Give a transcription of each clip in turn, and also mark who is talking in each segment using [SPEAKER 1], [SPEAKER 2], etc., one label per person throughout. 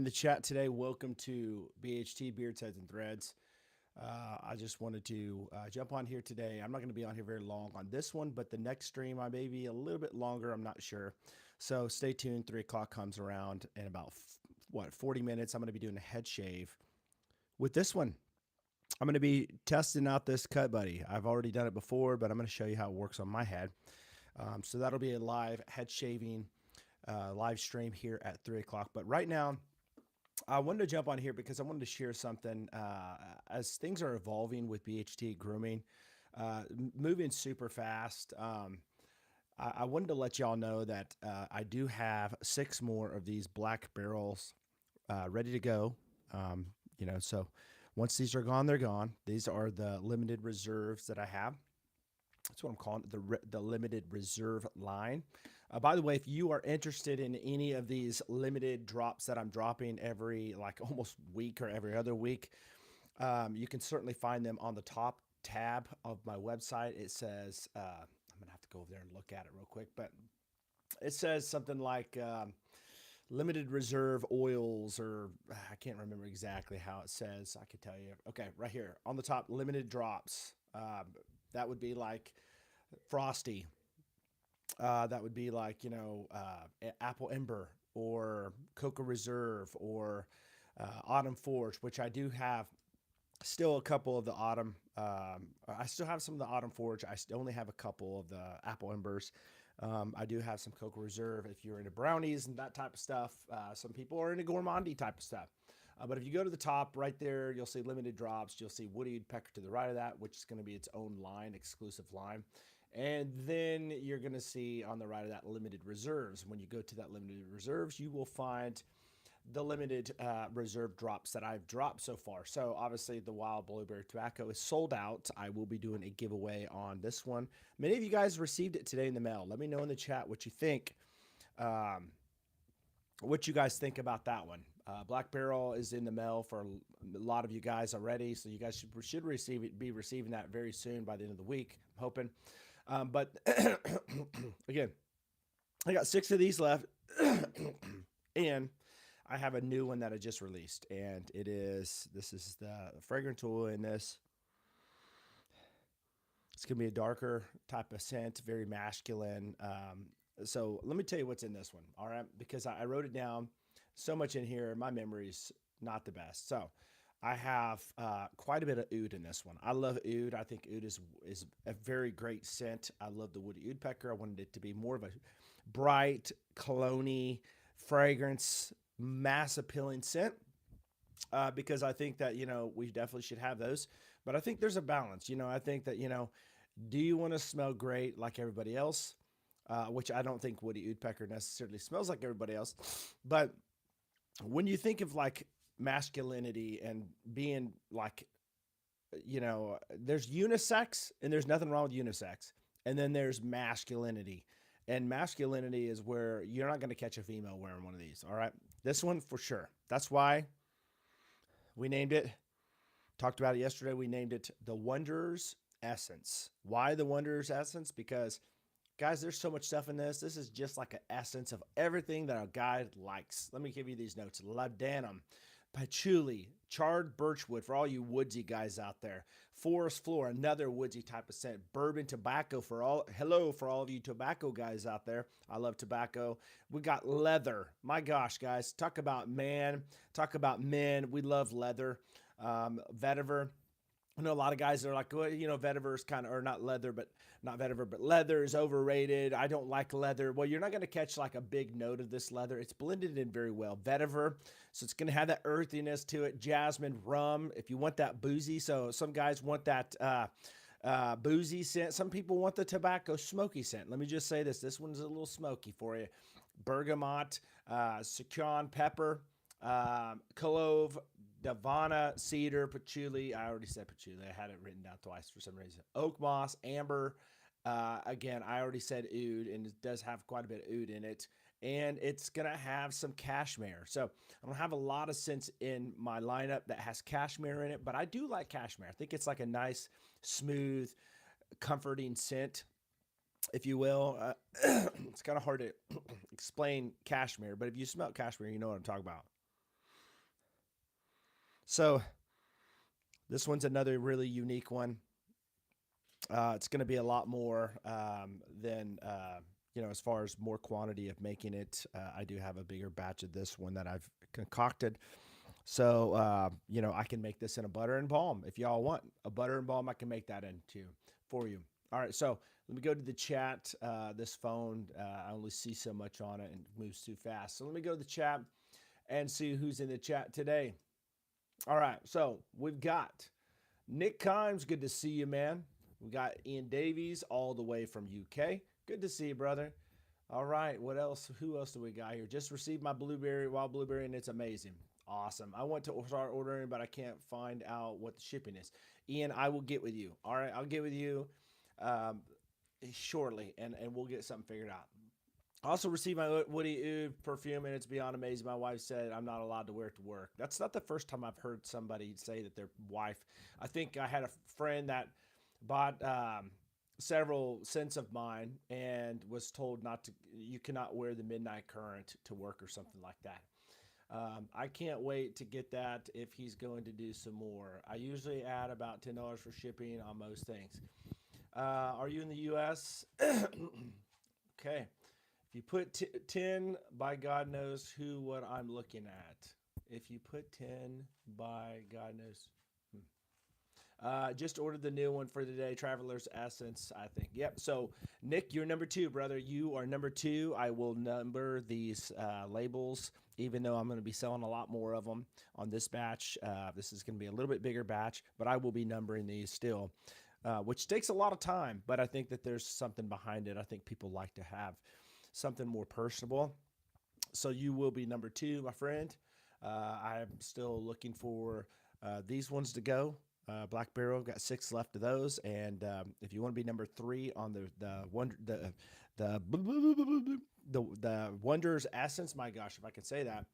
[SPEAKER 1] in the chat today. Welcome to BHT Beards, Heads, and Threads. I just wanted to jump on here today. I'm not going to be on here very long on this one, but the next stream I may be a little bit longer. I'm not sure. So stay tuned. 3 o'clock comes around in about, 40 minutes. I'm going to be doing a head shave with this one. I'm going to be testing out this cut buddy. I've already done it before, but I'm going to show you how it works on my head. So that'll be a live head shaving live stream here at 3 o'clock. But right now, I wanted to jump on here because I wanted to share something as things are evolving with BHT Grooming, moving super fast. I wanted to let y'all know that I do have 6 more of these black barrels ready to go. So once these are gone, they're gone. These are the limited reserves that I have. That's what I'm calling it, the limited reserve line. By the way, if you are interested in any of these limited drops that I'm dropping every almost week or every other week, you can certainly find them on the top tab of my website. It says, I'm going to have to go over there and look at it real quick, but it says something like limited reserve oils, or I can't remember exactly how it says. I could tell you. Okay, right here on the top, limited drops. That would be like Frosty. That would be like, Apple Ember or Coca Reserve or Autumn Forge, which I do have still a couple of the Autumn. I still have some of the Autumn Forge. I only have a couple of the Apple Embers. I do have some Coca Reserve if you're into brownies and that type of stuff. Some people are into gourmandy type of stuff. But if you go to the top right there, you'll see limited drops. You'll see Woody Woodpecker to the right of that, which is going to be its own line, exclusive line. And then you're going to see on the right of that limited reserves. When you go to that limited reserves, you will find the limited reserve drops that I've dropped so far. So obviously the wild blueberry tobacco is sold out. I will be doing a giveaway on this one. Many of you guys received it today in the mail. Let me know in the chat what you think. What you guys think about that one. Black Barrel is in the mail for a lot of you guys already, so you guys should be receiving that very soon by the end of the week, I'm hoping. But again, I got 6 of these left, and I have a new one that I just released, and this is the fragrance oil in this. It's going to be a darker type of scent, very masculine. So let me tell you what's in this one, all right? Because I wrote it down, so much in here. My memory's not the best. So I have quite a bit of oud in this one. I love oud. I think oud is a very great scent. I love the Woody Woodpecker. I wanted it to be more of a bright, cologne-y fragrance, mass appealing scent. Because I think that, we definitely should have those. But I think there's a balance. I think that, do you want to smell great like everybody else? Which I don't think Woody Woodpecker necessarily smells like everybody else. But when you think of like masculinity and being like, there's unisex and there's nothing wrong with unisex. And then there's masculinity. And masculinity is where you're not going to catch a female wearing one of these. All right. This one for sure. That's why we named it. Talked about it yesterday. We named it the Wonders Essence. Why the Wonders Essence? Because guys, there's so much stuff in this. This is just like an essence of everything that a guy likes. Let me give you these notes. Laudanum, patchouli, charred birchwood for all you woodsy guys out there. Forest floor, another woodsy type of scent. Bourbon tobacco for all of you tobacco guys out there. I love tobacco. We got leather. My gosh, guys, talk about men. We love leather. Vetiver. I know a lot of guys are like, well, vetiver is kind of, or not leather, but not vetiver, but leather is overrated. I don't like leather. Well, you're not going to catch like a big note of this leather. It's blended in very well. Vetiver, so it's going to have that earthiness to it. Jasmine, rum, if you want that boozy. So some guys want that boozy scent. Some people want the tobacco smoky scent. Let me just say this. This one's a little smoky for you. Bergamot, Sauvignon pepper, clove, Davana, cedar, patchouli. I already said patchouli. I had it written down twice for some reason. Oak moss, amber. Again, I already said oud, and it does have quite a bit of oud in it. And it's going to have some cashmere. So I don't have a lot of scents in my lineup that has cashmere in it, but I do like cashmere. I think it's like a nice, smooth, comforting scent, if you will. It's kind of hard to explain cashmere, but if you smell cashmere, you know what I'm talking about. So this one's another really unique one. It's going to be a lot more than as far as more quantity of making it. I do have a bigger batch of this one that I've concocted. So I can make this in a butter and balm if y'all want a butter and balm. I can make that into for you. All right, so let me go to the chat. This phone, I only see so much on it and it moves too fast. So let me go to the chat and see who's in the chat today. All right, so we've got Nick Kimes. Good to see you, man. We got Ian Davies all the way from UK. Good to see you, brother. All right, what else? Who else do we got here? Just received my wild blueberry, and it's amazing. Awesome. I want to start ordering, but I can't find out what the shipping is. Ian, I will get with you. All right, I'll get with you shortly, and we'll get something figured out. Also received my Woody Oud perfume, and it's beyond amazing. My wife said I'm not allowed to wear it to work. That's not the first time I've heard somebody say that their wife. I think I had a friend that bought several scents of mine and was told not to. You cannot wear the Midnight Current to work or something like that. I can't wait to get that if he's going to do some more. I usually add about $10 for shipping on most things. Are you in the U.S.? Okay. If you put 10, by God knows what I'm looking at. If you put 10, by God knows. Just ordered the new one for today, Traveler's Essence, I think. Yep. So, Nick, you're number 2, brother. You are number 2. I will number these labels, even though I'm going to be selling a lot more of them on this batch. This is going to be a little bit bigger batch, but I will be numbering these still, which takes a lot of time. But I think that there's something behind it. I think people like to have something more personable. So you will be number 2, my friend. I'm still looking for these ones to go. Black Barrel, got 6 left of those, and if you want to be number 3 on the Wonders Essence, my gosh, if I could say that,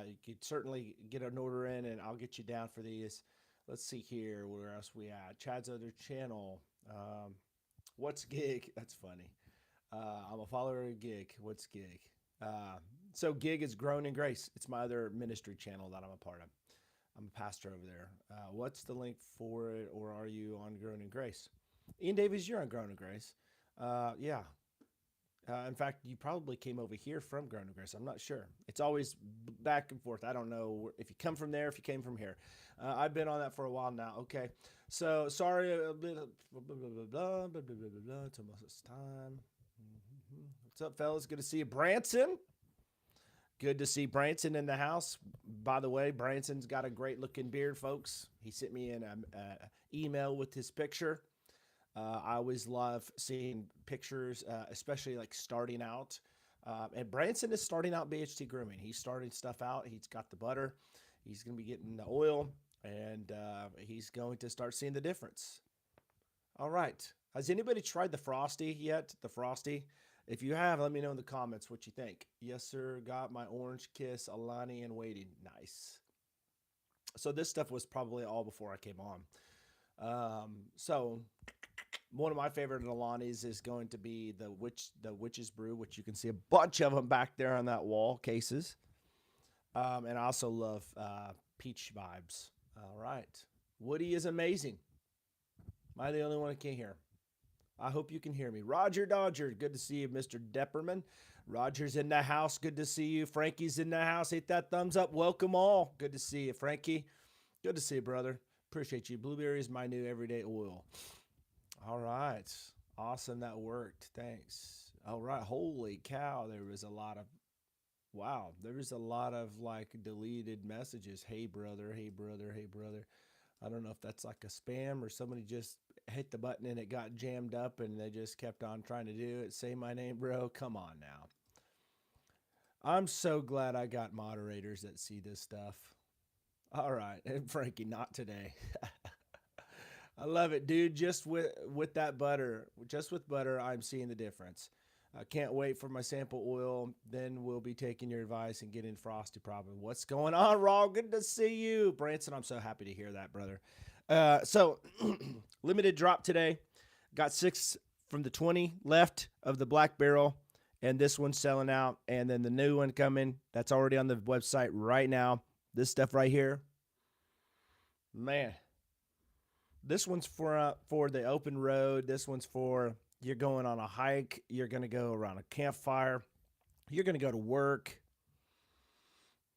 [SPEAKER 1] you could certainly get an order in, and I'll get you down for these. Let's see here, where else we at? Chad's other channel. What's Gig? That's funny. I'm a follower of Gig. What's Gig? So Gig is Grown in Grace. It's my other ministry channel that I'm a part of. I'm a pastor over there. What's the link for it, or are you on Grown in Grace? Ian Davies, you're on Grown in Grace. Yeah. In fact, you probably came over here from Grown in Grace. I'm not sure. It's always back and forth. I don't know if you come from there, if you came from here. I've been on that for a while now. Okay. So sorry. Blah, blah, blah, blah, blah, blah, blah, blah, blah. It's almost this time. What's up, fellas? Good to see you. Branson. Good to see Branson in the house. By the way, Branson's got a great looking beard, folks. He sent me an email with his picture. I always love seeing pictures, especially like starting out. And Branson is starting out BHT Grooming. He's starting stuff out. He's got the butter. He's going to be getting the oil, and he's going to start seeing the difference. All right. Has anybody tried the Frosty yet? The Frosty? If you have, let me know in the comments what you think. Yes, sir. Got my orange kiss, Alani, and waiting. Nice. So this stuff was probably all before I came on. So one of my favorite Alani's is going to be the Witch's Brew, which you can see a bunch of them back there on that wall cases. And I also love Peach Vibes. All right. Woody is amazing. Am I the only one who can't hear? I hope you can hear me. Roger Dodger, good to see you, Mr. Depperman. Roger's in the house. Good to see you. Frankie's in the house. Hit that thumbs up. Welcome all. Good to see you, Frankie. Good to see you, brother. Appreciate you. Blueberry is my new everyday oil. All right. Awesome. That worked. Thanks. All right. Holy cow. There was a lot of like deleted messages. Hey, brother. Hey, brother. Hey, brother. I don't know if that's like a spam or somebody just hit the button and it got jammed up and they just kept on trying to do it. Say my name, bro. Come on now. I'm so glad I got moderators that see this stuff. All right. And Frankie, not today. I love it, dude. Just with that butter, just with butter, I'm seeing the difference. I can't wait for my sample oil. Then we'll be taking your advice and getting Frosty probably. What's going on, Raw? Good to see you. Branson, I'm so happy to hear that, brother. So limited drop today. Got 6 from the 20 left of the Black Barrel. And this one's selling out. And then the new one coming. That's already on the website right now. This stuff right here. Man, this one's for the open road. This one's for you're going on a hike. You're gonna go around a campfire. You're gonna go to work.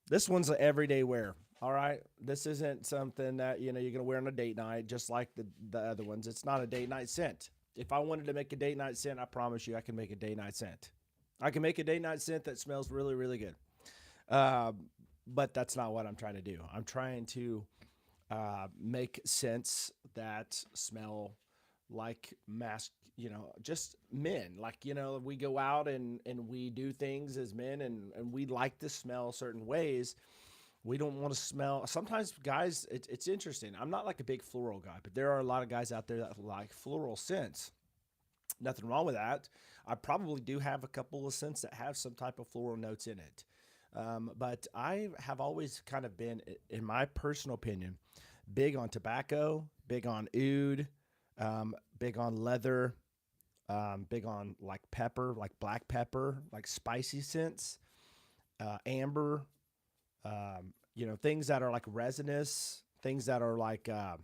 [SPEAKER 1] This one's an everyday wear. All right. This isn't something that you're gonna wear on a date night, just like the other ones. It's not a date night scent. If I wanted to make a date night scent, I promise you, I can make a date night scent. I can make a date night scent that smells really, really good. Uh, but that's not what I'm trying to do. I'm trying to make scents that smell like just men. Like, we go out and we do things as men, and we like to smell certain ways. We don't want to smell. Sometimes guys, it's interesting. I'm not like a big floral guy, but there are a lot of guys out there that like floral scents. Nothing wrong with that. I probably do have a couple of scents that have some type of floral notes in it. But I have always kind of been, in my personal opinion, big on tobacco, big on oud, big on leather, big on like pepper, like black pepper, like spicy scents, amber, things that are like resinous, things that are like uh,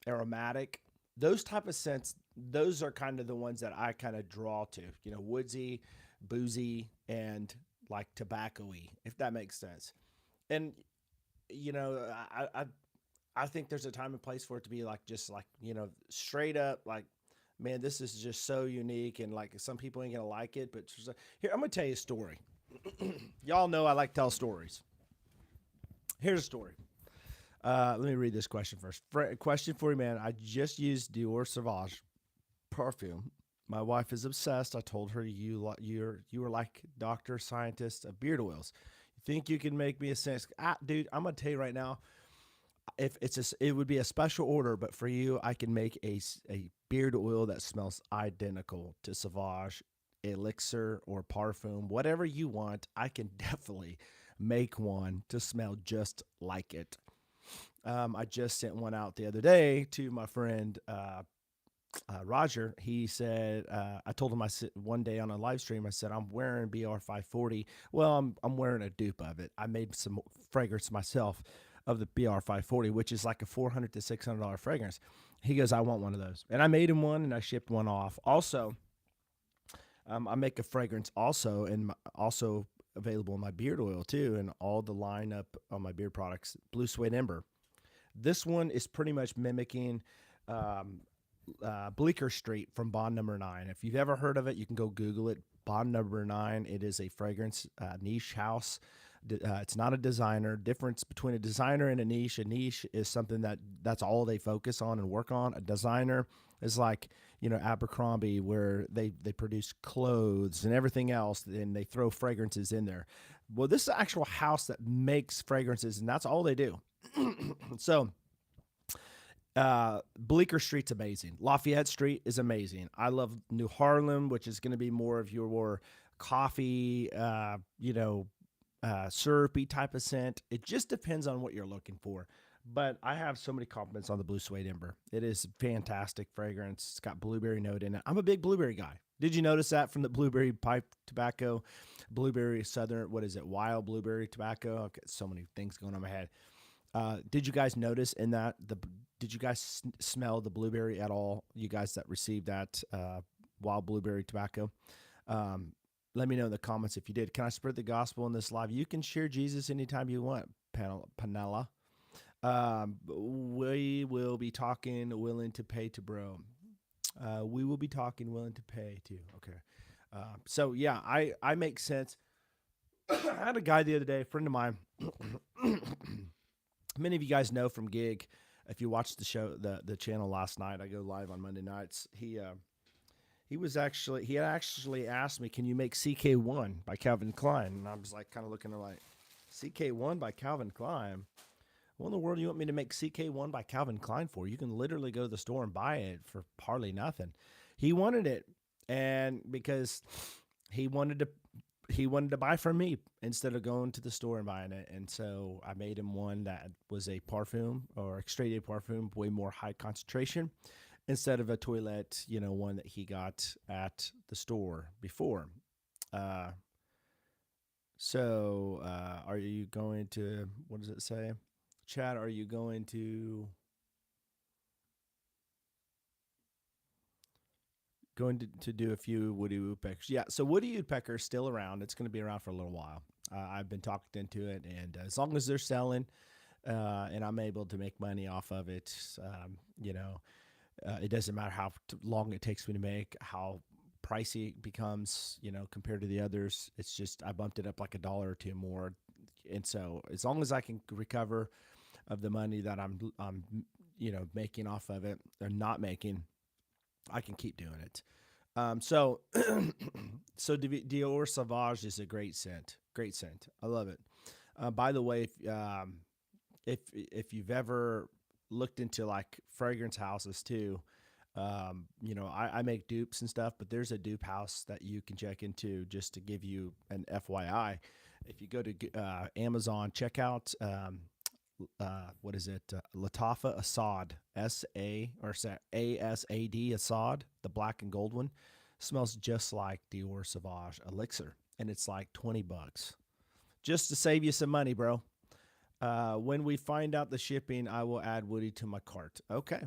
[SPEAKER 1] aromatic. Those type of scents, those are kind of the ones that I kind of draw to. Woodsy, boozy, and like tobacco-y, if that makes sense. And you know, I think there's a time and place for it to be like just like straight up like, man, this is just so unique, and like some people ain't gonna like it, but here I'm gonna tell you a story. Y'all know I like to tell stories. Here's a story. Let me read this question first. Question for you, man. I just used Dior Sauvage perfume. My wife is obsessed. I told her you were like doctor, scientist of beard oils. You think you can make me a scent? Dude, I'm gonna tell you right now. If it would be a special order, but for you, I can make a beard oil that smells identical to Sauvage, elixir, or parfum, whatever you want. I can definitely make one to smell just like it. I just sent one out the other day to my friend Roger. He said, I told him one day on a live stream, I said, I'm wearing BR 540. Well, I'm wearing a dupe of it. I made some fragrance myself of the BR 540, which is like a $400 to $600 fragrance. He goes, I want one of those. And I made him one and I shipped one off. Also, I make a fragrance also, and also available in my beard oil too, and all the lineup on my beard products. Blue Suede Ember. This one is pretty much mimicking um, Bleecker Street from Bond Number 9. If you've ever heard of it, you can go Google it. Bond Number 9. It is a fragrance niche house. It's not a designer. Difference between a designer and a niche. A niche is something that's all they focus on and work on. A designer is like Abercrombie, where they produce clothes and everything else, and they throw fragrances in there. Well, this is an actual house that makes fragrances, and that's all they do. So Bleecker Street's amazing. Lafayette Street is amazing. I love New Harlem, which is going to be more of your coffee, syrupy type of scent. It just depends on what you're looking for. But I have so many compliments on the Blue Suede Ember. It is fantastic fragrance. It's got blueberry note in it. I'm a big blueberry guy. Did you notice that from the blueberry pipe tobacco, blueberry southern, what is it, wild blueberry tobacco? I've got so many things going on in my head. Did you guys notice in that did you guys smell the blueberry at all? You guys that received that wild blueberry tobacco, let me know in the comments if you did. Can I spread the gospel in this live? You can share Jesus anytime you want, Panella. We will be talking willing to pay to bro. We will be talking willing to pay to. Okay. So yeah, I make sense. I had a guy the other day, a friend of mine. Many of you guys know from Gig. If you watched the show, the channel last night, I go live on Monday nights. He had actually asked me, "Can you make CK1 by Calvin Klein?" And I was like, kind of looking at like, CK1 by Calvin Klein. What in the world do you want me to make CK1 by Calvin Klein for? You can literally go to the store and buy it for hardly nothing. He wanted it, and because he wanted to buy from me instead of going to the store and buying it. And so I made him one that was a parfum or extrait parfum, way more high concentration, instead of a toilette, one that he got at the store before. So, are you going to, what does it say? Chad, are you going to do a few woody woodpeckers? Yeah, so woody woodpecker is still around. It's going to be around for a little while. I've been talked into it, and as long as they're selling, and I'm able to make money off of it, it doesn't matter how long it takes me to make, how pricey it becomes, compared to the others. It's just I bumped it up like a dollar or two more, and so as long as I can recover of the money that I'm making off of it or not making, I can keep doing it. So so Dior Sauvage is a great scent. Great scent. I love it. By the way, if you've ever looked into like fragrance houses too, I make dupes and stuff, but there's a dupe house that you can check into just to give you an FYI. If you go to Amazon, check out what is it? Latafa Assad, ASAD Assad, the black and gold one, smells just like Dior Sauvage Elixir, and it's like $20 just to save you some money, bro. When we find out the shipping, I will add Woody to my cart. Okay.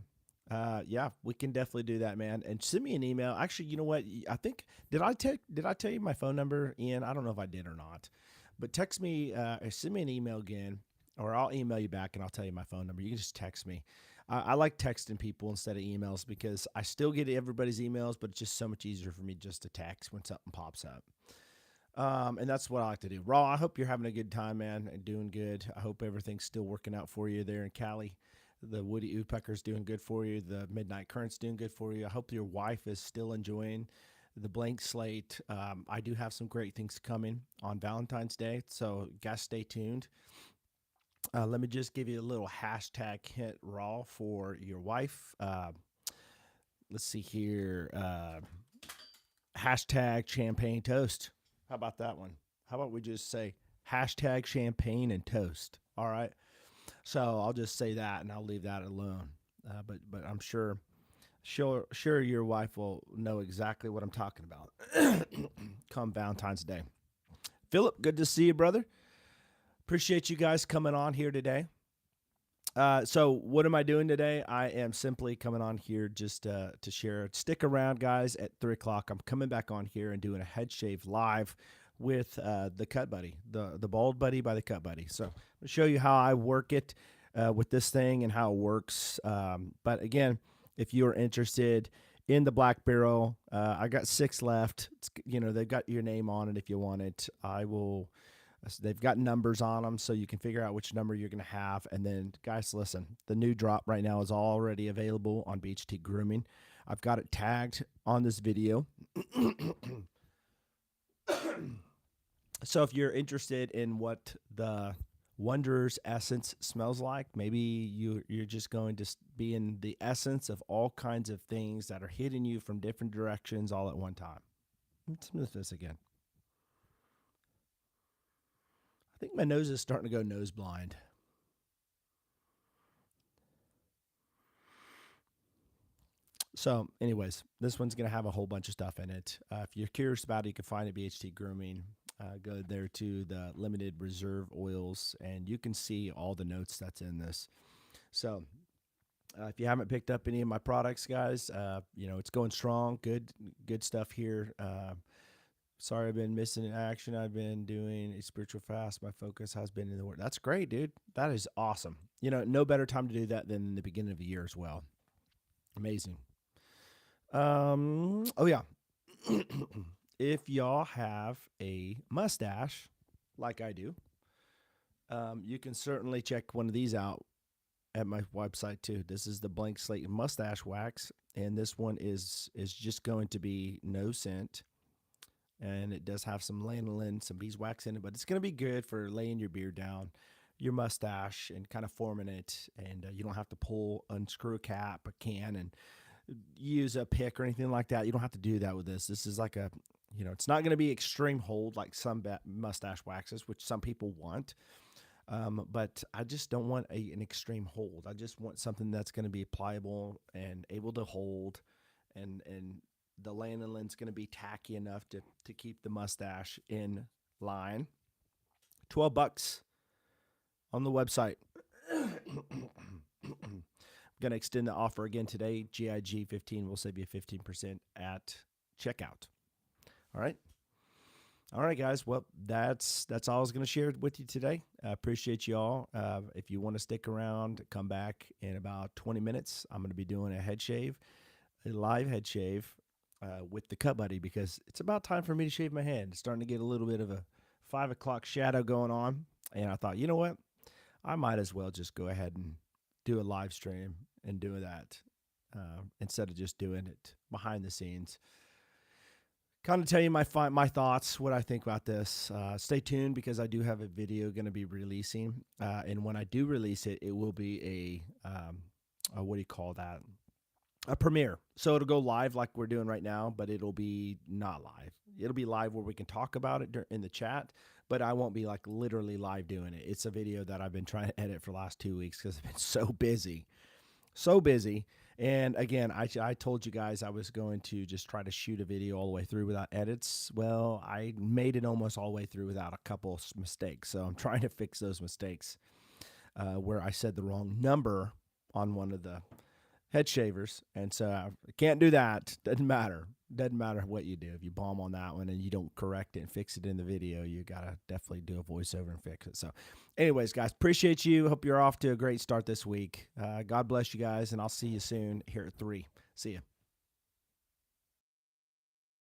[SPEAKER 1] Yeah, we can definitely do that, man. And send me an email. Actually, you know what? I think did I tell you my phone number, Ian? I don't know if I did or not. But text me, or send me an email again, or I'll email you back and I'll tell you my phone number. You can just text me. I like texting people instead of emails because I still get everybody's emails, but it's just so much easier for me just to text when something pops up. And that's what I like to do. Raw, I hope you're having a good time, man, and doing good. I hope everything's still working out for you there in Cali. The Woody Woodpecker's doing good for you. The Midnight Current's doing good for you. I hope your wife is still enjoying the blank slate. I do have some great things coming on Valentine's Day, so guys, stay tuned. Let me just give you a little hashtag hint, Raw, for your wife. Let's see here. Hashtag champagne toast. How about that one? How about we just say hashtag champagne and toast? All right. So I'll just say that and I'll leave that alone. But I'm sure your wife will know exactly what I'm talking about come Valentine's Day. Philip, good to see you, brother. Appreciate you guys coming on here today. So what am I doing today? I am simply coming on here just to share. Stick around, guys. At 3 o'clock, I'm coming back on here and doing a head shave live with the Cut Buddy, the Bald Buddy by the Cut Buddy. So I'll show you how I work it with this thing and how it works. But again, if you're interested in the Black Barrel, I got 6 left. They've got your name on it if you want it. I will. They've got numbers on them, so you can figure out which number you're going to have. And then, guys, listen, the new drop right now is already available on BHT Grooming. I've got it tagged on this video. So if you're interested in what the Wanderer's essence smells like, maybe you're just going to be in the essence of all kinds of things that are hitting you from different directions all at one time. Let's smooth this again. I think my nose is starting to go nose blind. So, anyways, this one's going to have a whole bunch of stuff in it. If you're curious about it, you can find it at BHT Grooming. Go there to the limited reserve oils, and you can see all the notes that's in this. So, if you haven't picked up any of my products, guys, it's going strong. Good stuff here. Sorry, I've been missing in action. I've been doing a spiritual fast. My focus has been in the word. That's great, dude. That is awesome. No better time to do that than the beginning of the year as well. Amazing. Oh yeah. If y'all have a mustache, like I do, you can certainly check one of these out at my website too. This is the Blank Slate Mustache Wax, and this one is just going to be no scent, and it does have some lanolin, some beeswax in it, but it's going to be good for laying your beard down, your mustache, and kind of forming it, and you don't have to unscrew a cap, a can, and use a pick or anything like that. You don't have to do that with this. This is like it's not going to be extreme hold like some mustache waxes, which some people want. But I just don't want an extreme hold. I just want something that's going to be pliable and able to hold, and the lanolin's going to be tacky enough to keep the mustache in line. $12 on the website. Going to extend the offer again today. GIG 15 will save you 15% at checkout. All right. All right, guys. Well, that's all I was going to share with you today. I appreciate you all. If you want to stick around, come back in about 20 minutes. I'm going to be doing a live head shave with the Cut Buddy, because it's about time for me to shave my head. It's starting to get a little bit of a 5 o'clock shadow going on. And I thought, you know what? I might as well just go ahead and do a live stream and do that instead of just doing it behind the scenes. Kind of tell you my thoughts, what I think about this. Stay tuned, because I do have a video going to be releasing. And when I do release it, it will be what do you call that? A premiere. So it'll go live like we're doing right now, but it'll be not live. It'll be live where we can talk about it in the chat, but I won't be like literally live doing it. It's a video that I've been trying to edit for the last 2 weeks because I've been so busy. And again, I told you guys I was going to just try to shoot a video all the way through without edits. Well, I made it almost all the way through without a couple of mistakes. So I'm trying to fix those mistakes where I said the wrong number on one of the head shavers. And so I can't do that. Doesn't matter what you do. If you bomb on that one and you don't correct it and fix it in the video, you got to definitely do a voiceover and fix it. So anyways, guys, appreciate you. Hope you're off to a great start this week. God bless you guys, and I'll see you soon here at 3. See ya.